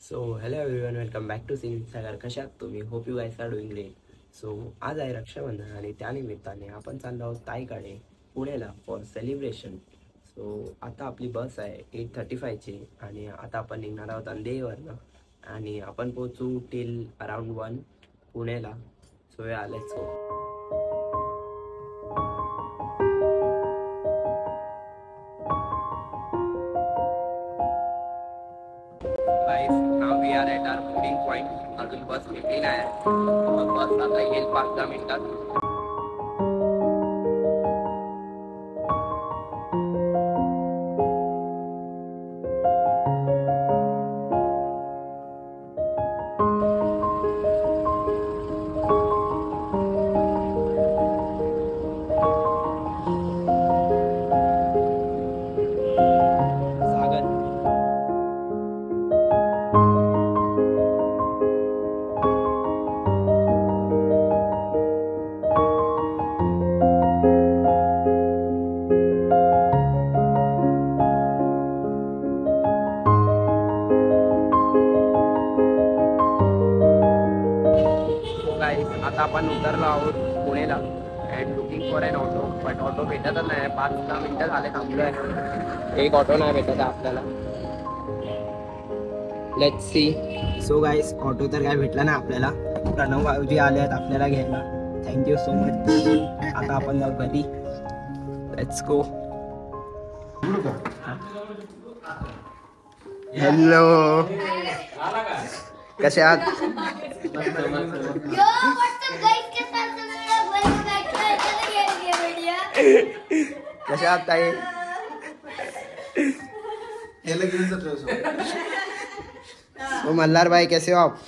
So hello everyone, welcome back to sing Sagar. कशा आहात तुम्ही? Hope you guys are doing great. So आज आहे रक्षाबंधन आणि त्यानिमित्ताने आपण चाललो आहोत ताईकडे पुण्याला फॉर सेलिब्रेशन. सो आता आपली बस आहे 8:35ची आणि आता आपण निघणार आहोत अंधेरीवरनं आणि आपण पोहोचू टिल अराउंड 1 पुण्याला. सो या let's go. Guys, now we are at our boarding point. अजून बस निघली नाही आहे. बस आता येईल 5-10 मिनिटात. आता आपण उतरलो आहोत पुण्याला and looking for an auto, but auto भेटतच नाही. 5-10 मिनिटं झाले थांबलोय. एक ऑटो नाही भेटत आपल्याला. Let's see. So guys, auto तर काय भेटला नाही आपल्याला. प्रणव भाऊजी आले आहेत आपल्याला घ्यायला. Thank you so much. आता आपण जाऊ घरी. Let's go. हॅलो, कसे आहात? कशा आहात ताई? ओ मल्हार भाई, कैसे हो आप?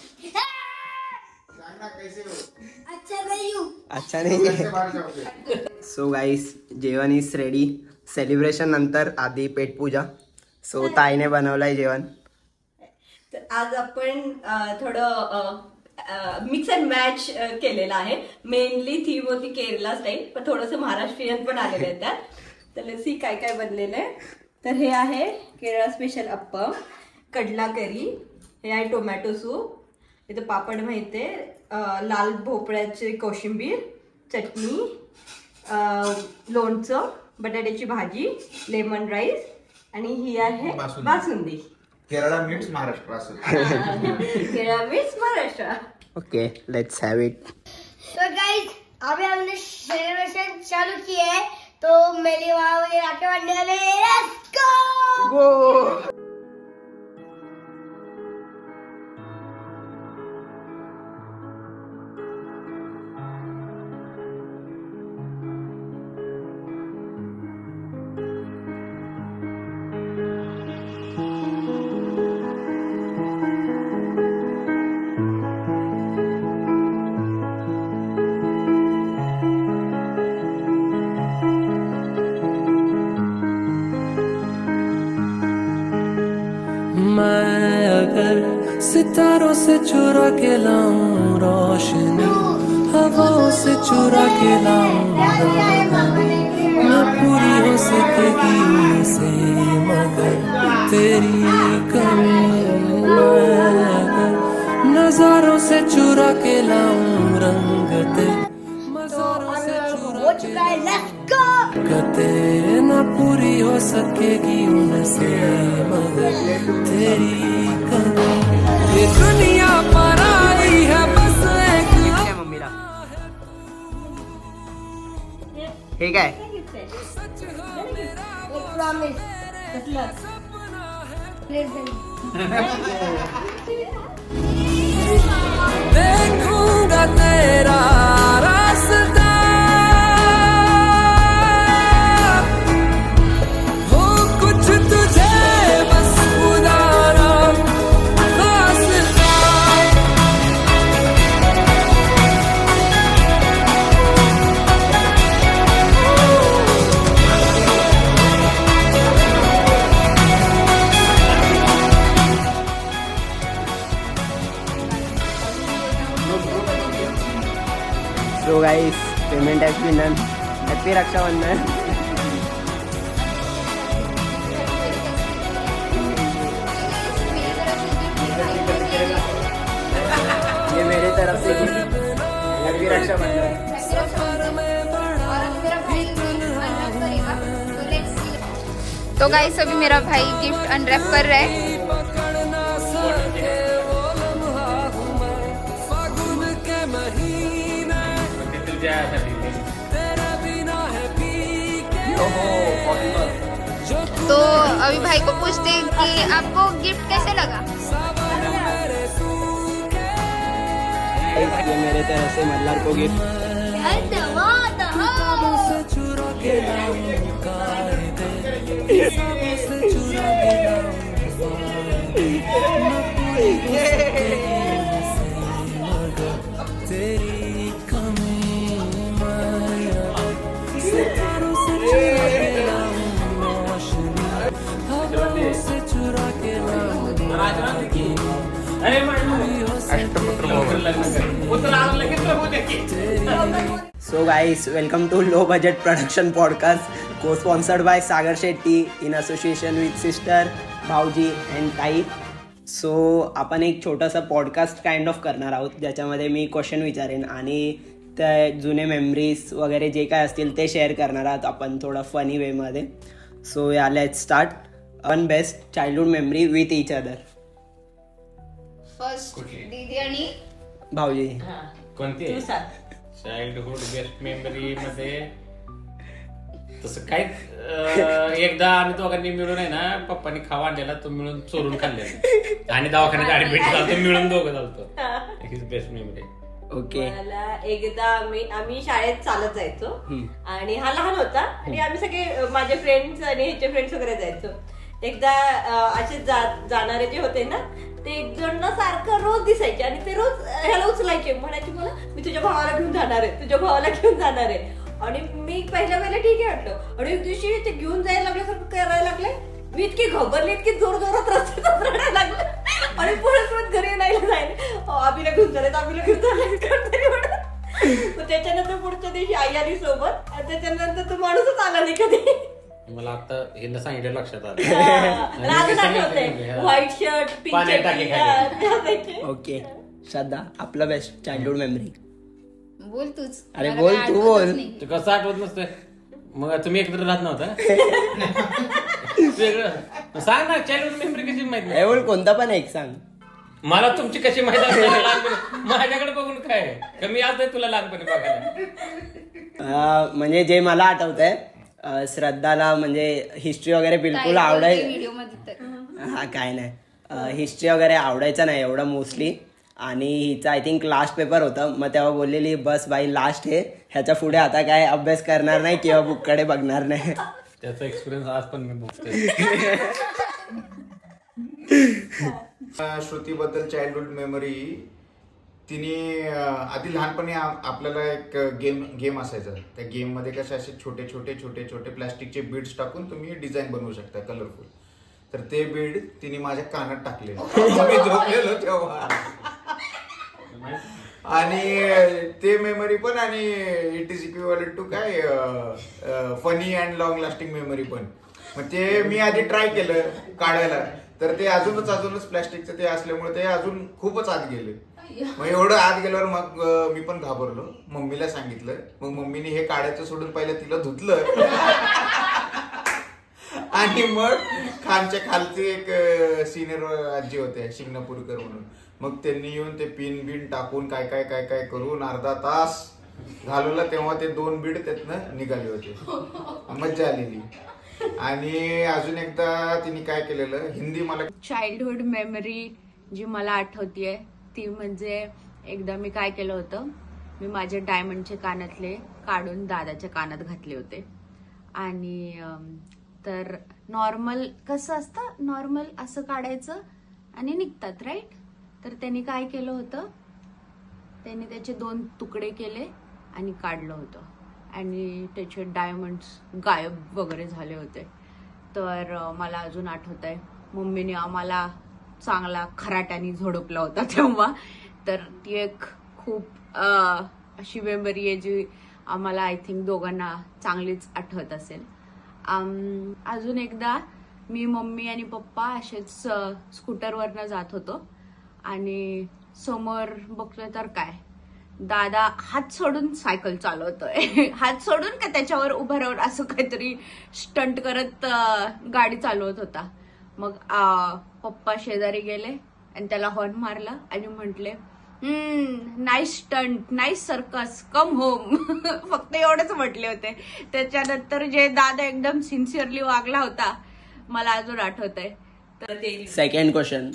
अच्छा नहीं. सो गाईस, जेवण इज रेडी. सेलिब्रेशन नंतर आधी पेटपूजा. सो ताईने बनवलंय जेवण. तर आज आपण थोडं मिक्स अँड मॅच केलेला आहे. मेनली थीम होती केरला स्टाईल, पण थोडंसं महाराष्ट्रीयन पण आलेलं आहे त्यात. तर लसी काय काय बनलेलं आहे. तर हे आहे केरळ स्पेशल अप्पम, कडला करी, हे आहे टोमॅटो सूप, इथं पापड माहिती आहे, लाल भोपळ्याची कोशिंबीर, चटणी, लोणचं, बटाट्याची भाजी, लेमन राईस आणि ही आहे बासुंदी. केरला मीट्स महाराष्ट्र असं. Kerala meats Maharashtra. Okay, let's have it. तो गाइस, अभी हमने सेलिब्रेशन चालू किया है, तो मेरी वहाँ मुझे राखी बांधने वाले. Let's go. मैं अगर सितारों से चुरा के लाऊं रोशनी, हवाओं से चुरा के लाऊं, मैं पूरी हो सकेगी उनसे मगर तेरी कमी. मैं अगर नजारों से चुरा के लाऊं रंगते, मजारों से चुरा के कते न पूरी हो सकेगी उनसे मगर तेरी कमी. ये दुनिया पर आई है बस एक. मम्मीला हे काय? देखूंगा तेरा रास्ता, हो कुछ तुझे बस उदारा रास्ता. So guys, payment has been done. Happy Rakshabandhan. तरफ से हैप्पी रक्षाबंधन। तो गाइस अभी मेरा भाई गिफ्ट अनरैप कर रहा है। तो अभी भाई को पूछते हैं कि आपको गिफ्ट कैसे लगा। ये मेरे तरफ से मल्हार को gift. So guys, welcome to Low Budget Production Podcast, co-sponsored by Sagar Shetty in association with sister, भाऊजी and ताई. सो आपण एक छोटासा पॉडकास्ट काइंड ऑफ करणार आहोत ज्याच्यामध्ये मी क्वेश्चन विचारेन आणि त्या जुने मेमरीज वगैरे जे काय असतील ते शेअर करणार आहोत आपण थोडा फनी वेमध्ये. सो या let's start. One best childhood memory with each other. First दीदी आणि भाऊजी. कोणती चाइल्डहुड बेस्ट मेमरी मध्ये तसं काय एकदा आम्ही दोघांनी मिळून आहे ना पप्पानी खावा आणलेला तो मिळून चोरून खाल्लेला आणि दवाखान्यात गाडी भेट झालं मिळून दोघं झालतो. Best memory. ओके. मला एकदा आम्ही शाळेत चालत जायचो आणि हा लहान होता आणि आम्ही सगळे माझे फ्रेंड्स आणि ह्याचे फ्रेंड्स वगैरे जायचो. एकदा असे जाणारे जे होते ना ते एक जण ना सारखं रोज दिसायचे आणि ते रोज ह्याला उचलायचे, म्हणायचे मला मी तुझ्या भावाला घेऊन जाणार आहे, तुझ्या भावाला घेऊन जाणार आहे. आणि मी पहिल्या वेळेला ठीक आहे वाटलं आणि एक दिवशी ते घेऊन जायला लागल्यासारखं करायला लागले. मी इतकी घाबरली, इतकी जोर जोरात रस्त्यात रडायला लागले आणि परत घरी नाही जायला आम्हीला घेऊन झाले आम्हीला घेऊन झाले. त्याच्यानंतर पुढच्या दिवशी आई आली सोबत आणि त्याच्यानंतर तो माणूसच आला नाही कधी. मला आता हे सांगितलं लक्षात आलं. White shirt pink. ओके. श्रद्धा आपला बेस्ट चाइल्डहुड मेमरी. बोल तूच. अरे बोल तू बोल. तू कसं आठवत नसतं मग तुम्ही एकत्र राहत नव्हता वेगळं सांग ना. चाइल्डहुड मेमरी कशी माहिती नाही बोल कोणता पण एक सांग. मला तुमची कशी माहिती असते लहानपणी माझ्याकडे बघून काय कमी आज तुला लहानपणी बघायला. म्हणजे जे मला आठवतंय श्रद्धाला म्हणजे हिस्ट्री वगैरे बिलकुल व्हिडिओ मध्ये हा काय नाही हिस्ट्री वगैरे आवडायचं नाही एवढं मोस्टली. आणि हिचा आय थिंक लास्ट पेपर होतं मग तेव्हा बोललेली बस बाई लास्ट हे ह्याच्या पुढे आता काय अभ्यास करणार नाही किंवा बुककडे बघणार नाही. त्याचा एक्सपिरियन्स आज पण मी बघतोय. श्रुतीबद्दल चाइल्डहुड मेमरी. तिने आधी लहानपणी आपल्याला एक गेम असायचा. त्या गेम मध्ये कसे असे छोटे छोटे छोटे छोटे प्लास्टिकचे बीड्स टाकून तुम्ही डिझाईन बनवू शकता कलरफुल. तर ते बीड तिने माझ्या कानात टाकले मी झोपलेलो तेव्हा. आणि ते मेमरी पण आणि इट इज इक्विव्हलंट टू काय funny and long lasting memory पण. मग ते मी आधी ट्राय केलं काढायला तर ते अजूनच प्लास्टिकचं ते असल्यामुळे ते अजून खूपच आत गेले. मग एवढं आत गेल्यावर मग मी पण घाबरलो. मम्मीला सांगितलं. मग मम्मीने हे काढायचं सोडून पहिलं तिला धुतलं आणि मग खालचे एक सिनियर आजी होते शिंगणापूरकर म्हणून. मग त्यांनी येऊन ते पिन बिन टाकून काय काय काय काय करून अर्धा तास घालवला. तेव्हा ते 2 बीड त्यातनं निघाले होते. मज्जा आलेली. आणि अजून एकदा तिने काय केलेलं हिंदी मला चाइल्डहुड मेमरी जी मला आठवतीये ती म्हणजे एकदा मी काय केलं होतं मी माझे डायमंडचे कानातले काढून दादाच्या कानात घातले होते. आणि तर नॉर्मल कसं असतं नॉर्मल असं काढायचं आणि निघतात राईट. तर त्यांनी काय केलं होतं त्यांनी त्याचे 2 तुकडे केले आणि काढलं होतं आणि त्याचे डायमंड्स गायब वगैरे झाले होते. तर मला अजून आठवत आहे मम्मीने आम्हाला चांगला खराट्याने झोडपला होता तेव्हा. तर ती एक खूप अशी मेमरी आहे जी आम्हाला आय थिंक दोघांना चांगलीच आठवत असेल. अजून एकदा मी मम्मी आणि पप्पा असेच स्कूटरवरनं जात होतो आणि समोर बघतोय तर काय, दादा हात सोडून सायकल चालवतोय. हात सोडून का त्याच्यावर उभं राहून असं काहीतरी स्टंट करत गाडी चालवत होता. मग पप्पा शेजारी गेले आणि त्याला हॉर्न मारला आणि म्हटले, nice stunt, nice circus, come home. फक्त एवढंच म्हटले होते. त्याच्यानंतर जे दादा एकदम सिन्सिअरली वागला होता मला अजून आठवतंय. तर ते सेकंड क्वेश्चन,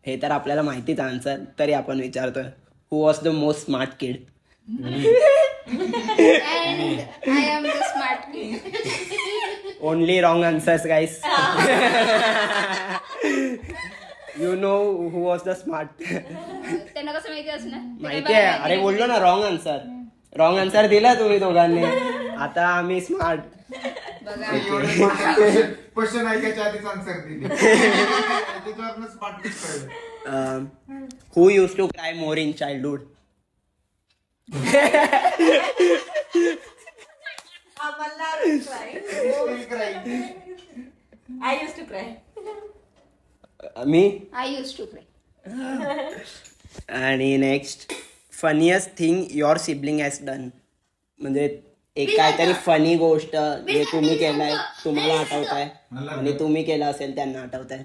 हे तर आपल्याला माहितीच आन्सर, तरी आपण विचारतोय, who was the most smart kid? I am the smart kid. Only wrong answers guys. You know who was the smart? त्यांना कसं माहिती असणार? माहिती आहे. अरे बोललो ना रॉंग आन्सर. रॉंग आन्सर दिला तुम्ही दोघांनी. आता आम्ही स्मार्ट. क्वेश्चन ऐकायच्या आधीच आन्सर दिली. त्याच्यावरनं स्मार्टनेस कळलं. Who use to cry more in childhood? I use to cry. मी. I used to cry. आणि next, funniest thing your sibling has done. म्हणजे एक काहीतरी फनी गोष्ट जे तुम्ही केलाय, तुम्हाला आठवत आहे, आणि तुम्ही केलं असेल त्यांना आठवत आहे.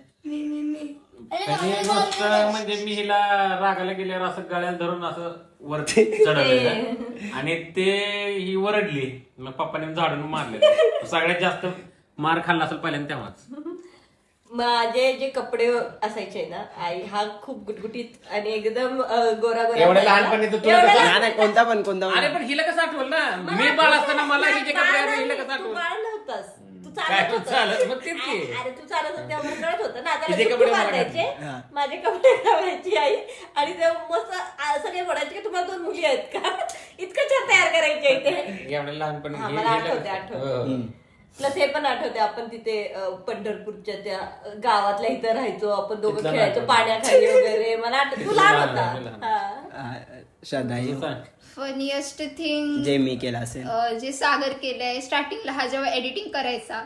गोष्ट म्हणजे मी हिला रागाला गेल्यावर असं गळ्याला धरून असं वरती चढवलेलं आणि ते ही वरडली, मग पप्पाने झाडून मारले. सगळ्यात जास्त मार खाल्ला असेल पहिल्यांदा तेव्हाच. माझे जे कपडे असायचे ना, आई हा खूप गुटगुटीत आणि एकदम गोरा गोरा. एवढ्या लहानपणी तर तुला कसं- नाही, कोणता पण. अरे पण हिला कसं आठवलं ना, मी बाळ असताना मला हिचे कपडे आले, हिला कसं तू आठवलं? बाळ नव्हतास, तू काय चालत तू होतास. चालत? मग तेच की. अरे तू चालत होता तेव्हा मला कळत होतं ना. तिचे त्याला कपडे कपडे मला बांधायचे, हा. माझे कपडे घालायची आई, आणि ते मस्त सगळे म्हणायचे की तुम्हाला 2 मुली आहेत का, इतकं छान तयार करायचे इथे. एवढ्या लहानपणी हा, हे- मला हिला- आठवते, आठवते. हो. प्लस हे पण आठवते, आपण तिथे पंढरपूरच्या त्या गावातल्या इथं राहायचो आपण, दोघं तिथलं खेळायचो नाही पाण्याखाली वगैरे. मला आठवत, तू लहान मी होता. लहान. हा. श्रद्धा, Funniest thing जे मी केलं असेल. जे सागर केलंय स्टार्टिंगला, हा जेव्हा एडिटिंग करायचा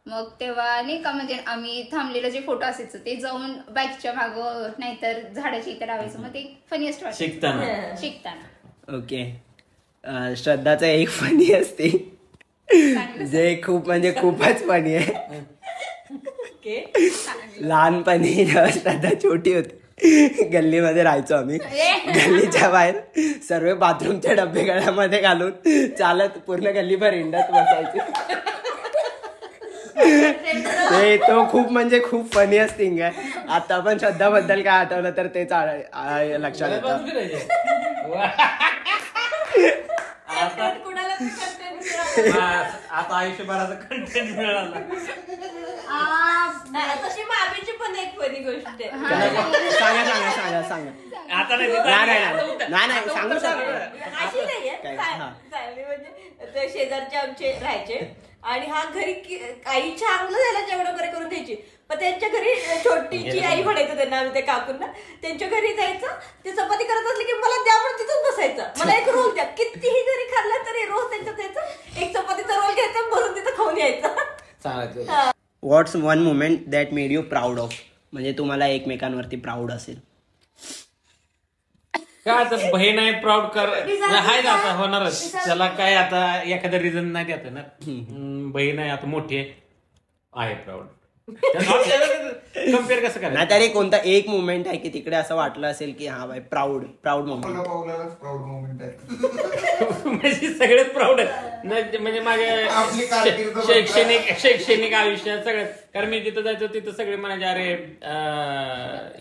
मग तेव्हा नाही का, म्हणजे आम्ही थांबलेलं जे फोटो असायचं ते जाऊन बाईकच्या मागं नाहीतर झाडाच्या इथे लावायचं. मग ते फनीएस्ट वाटत शिकताना. ओके. श्रद्धाचं एक फनी असते जे खूप म्हणजे खूपच फनी आहे. लहानपणी जेव्हा श्रद्धा छोटी होती, गल्लीमध्ये राहायचो आम्ही. गल्लीच्या बाहेर सर्व बाथरूमच्या डब्बे गळ्यामध्ये घालून चालत पूर्ण गल्लीभर हिंडत बसायची. ते तो खूप म्हणजे खूप फनीएस्ट थिंग आहे. आता पण श्रद्धाबद्दल काय आठवलं तर ते लक्षात येतं. आता आयुष्यभराचा कंटेंट मिळाला. तशी मामीची पण एक फनी गोष्ट आहे. सांगा. आता नाही सांगू शकतो. अशी नाहीये, चांगली म्हणजे ते शेजारचे आमचे राहायचे आणि हा घरी आई चांगलं झालं जेवढं वगैरे करून द्यायची, पण त्यांच्या घरी छोटीची आई म्हणायचं त्यांना, आम्ही त्या काकूंना. त्यांच्या घरी जायचं, ते चपाती करत असले की मला द्या म्हणून तिथून बसायचं, मला एक रोल द्या. कितीही जरी खाल्लं तरी रोज त्यांच्यात द्यायचं, एक चपातीचा रोल घ्यायचा, बसून तिथं खाऊन यायचं. What's one moment that made you proud of? म्हणजे तुम्हाला एकमेकांवरती प्राऊड असेल. काय आता बहीण आहे, प्राऊड कर आहे ना, आता होणारच. त्याला काय आता एखादं रिझन नाही देत ना. बहीण आहे आता मोठी आहे प्राऊड. कम्पेअर कसं करायचं? नाही तरी कोणता एक मोमेंट आहे की तिकडे असं वाटलं असेल की हा बाई प्राऊड मोमेंट. प्राऊड मोमेंट आहे. म्हणजे सगळेच प्राऊड आहे. म्हणजे माझ्या शैक्षणिक आयुष्यात सगळं. कारण मी जिथं जायचो तिथं सगळे म्हणायचे, अरे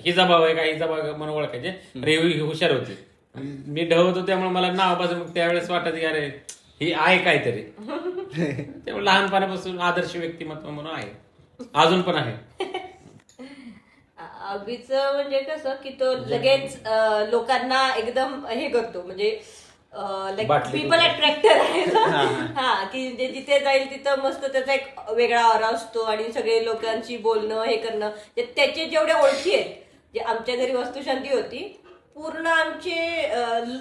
हिचा भाऊ आहे का, हिचा भाऊ म्हणून ओळखायचे. अरे हुशार होते. मी ढ होतो त्यामुळे मला नावापासून मग त्यावेळेस वाटत की अरे ही आहे काहीतरी. त्यामुळे लहानपणापासून आदर्श व्यक्तिमत्व म्हणून आहे, अजून पण आहे. अभीच म्हणजे कसं की तो लगेच लोकांना एकदम हे करतो, म्हणजे पीपल अट्रॅक्टर आहे. हा, की जिथे जाईल तिथं मस्त त्याचा एक वेगळा ऑरा असतो आणि सगळे लोकांशी बोलणं हे करणं. त्याचे जेवढ्या ओळखी आहेत, जे आमच्या घरी वस्तुशांती होती, पूर्ण आमचे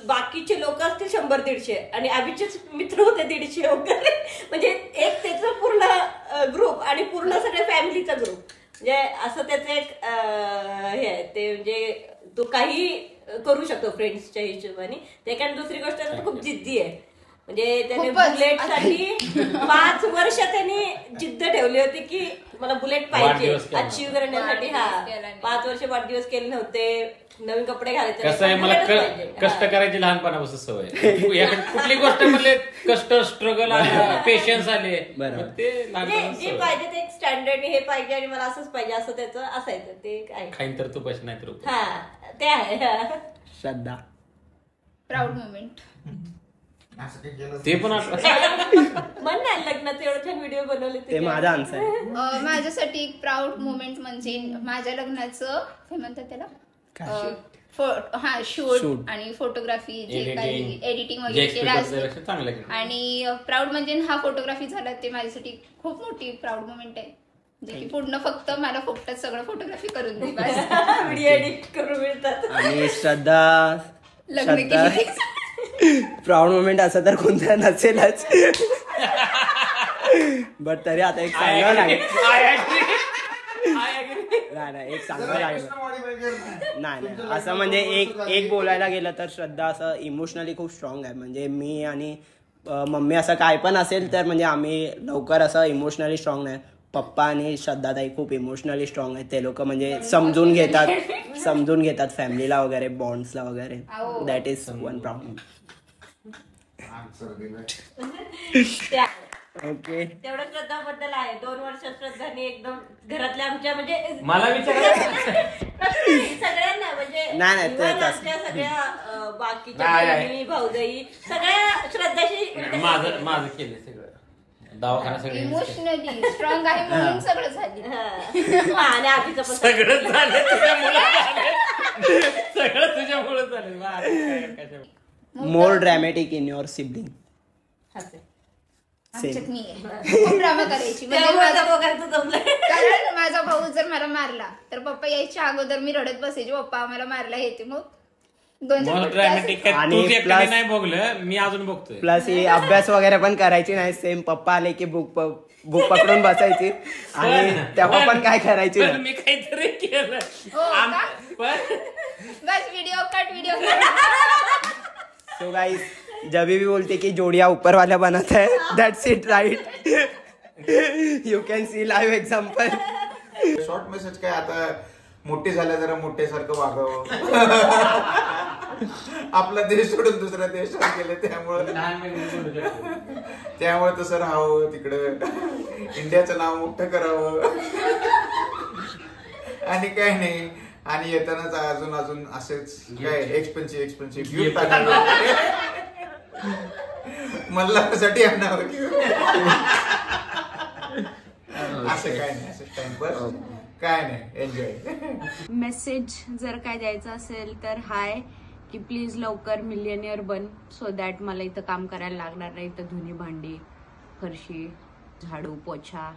बाकीचे लोक असते 100-150 आणि अभिचेच मित्र होते 150 वगैरे. म्हणजे एक त्याचं पूर्ण ग्रुप आणि पूर्ण सगळ्या फॅमिलीचा ग्रुप. म्हणजे असं त्याचं एक हे आहे ते, म्हणजे तो काही करू शकतो फ्रेंड्सच्या हिशोबाने. ते कारण दुसरी गोष्ट तो खूप जिद्दी आहे. म्हणजे त्याने बुलेटसाठी 5 वर्ष त्यांनी जिद्द ठेवली होती की मला बुलेट पाहिजे अचीव्ह करण्यासाठी. 5 वर्ष वाढदिवस केले नव्हते, नवीन कपडे घालायचे. कसं आहे, मला कष्ट करायची लहानपणापासून सवय. कुठली गोष्ट म्हणजे कष्ट, स्ट्रगल आले, पेशन्स आले, ते जे पाहिजे ते एक स्टँडर्ड हे पाहिजे आणि मला असंच पाहिजे असं त्याचं असायचं. ते काय खाईन तर तू पैसे नाही तर हा ते आहे. श्रद्धा प्राऊड मोमेंट ते पण म्हण ना लग्नाचे एवढे छान व्हिडिओ बनवले ते माझा आन्सर आहे. माझ्यासाठी एक प्राऊड मोमेंट म्हणजे माझ्या लग्नाचं काय म्हणतात त्याला, शूट आणि फोटोग्राफी जे काही एडिटिंग वगैरे केलं असतं. आणि प्राऊड म्हणजे हा फोटोग्राफी झाला ते माझ्यासाठी खूप मोठी प्राऊड मोमेंट आहे. जे की पूर्ण फक्त मला फुकटात सगळं फोटोग्राफी करून दे, व्हिडिओ एडिट करून मिळतात. आणि श्रद्धा प्राऊड मोमेंट असं तर कोणत्या नसेलच, बट तरी आता एक सांगावं लागेल. नाही एक सांगावं लागेल. नाही असं म्हणजे एक बोलायला गेलं तर श्रद्धा असं इमोशनली खूप स्ट्रॉंग आहे. म्हणजे मी आणि मम्मी असं काय पण असेल तर म्हणजे आम्ही लवकर असं इमोशनली स्ट्रॉंग नाही. पप्पा आणि श्रद्धाताई खूप इमोशनली स्ट्रॉंग आहेत. ते लोक म्हणजे समजून घेतात फॅमिलीला वगैरे, बॉन्ड्सला वगैरे. That is one problem. Okay, तेवढं श्रद्धाबद्दल आहे. 2 वर्षात श्रद्धाने एकदम घरातल्या आमच्या म्हणजे मला विचारायचं सगळ्यांना म्हणजे आमच्या सगळ्या बाकीच्या बहिणी, भाऊजाई सगळ्या श्रद्धाशी माझं केलं सगळं. दवाखाना सगळं इमोशनली स्ट्रॉंग आहे म्हणून सगळं झालं. आणि आधीचं पण सगळं झालं सगळं तुझ्यामुळे झालं. मोर ड्रॅमॅटिक इन युअर सिबलिंग. आमच्यात मी खूप ड्रामा करायची. कारण माझा भाऊ जर मला मारला तर पप्पा यायच्या अगोदर मी रडत बसायची, पप्पा आम्हाला मारला येते. मग नाही बघलं मी अजून बघतोय. प्लस ही अभ्यास वगैरे पण करायची नाही. सेम पप्पा आले की बुक पकडून बसायची आणि तेव्हा पण काय करायची नाही. मी काहीतरी केलं बस व्हिडिओ कट. सो गाइस, जब भी बोलते कि जोड़िया ऊपर वाला बनाता है, that's it, right. You can see live example. Short message काय, आता मोठे झाले जरा मोठेसारखं वागावं. आपला देश सोडून दुसऱ्या देशात गेले त्यामुळे तसं राहावं, तिकडं इंडियाचं नाव मोठं करावं आणि काय नाही. आणि येतानाच अजून असेच काय एक्सपेन्सिव्ह गिफ्ट मल्लासाठी आणावं असं काय नाही. असं टाइमपास काय नाही, एन्जॉय. मेसेज जर काय द्यायचं असेल तर हाय, की प्लीज लवकर मिलियनियर बन, सो दॅट मला इथं काम करायला लागणार नाही. इथं धुणी, भांडी, फरशी, झाडू, पोछा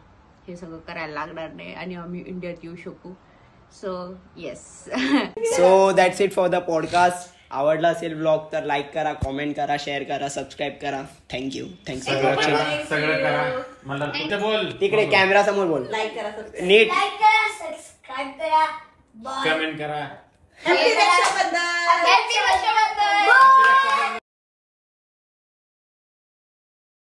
हे सगळं करायला लागणार नाही आणि आम्ही इंडियात येऊ शकू. So yes. So that's it for the podcast. आवडला असेल ब्लॉग तर लाईक करा, कॉमेंट करा, शेअर करा, सबस्क्राईब करा. Thank you for watching. सगळं करा. मला बोल, तिकडे कॅमेरा समोर बोल. लाईक करा, नीट लाईक करा, सबस्क्राईब करा, कमेंट करा. हॅपी रक्षाबंधन. हॅपी रक्षाबंधन.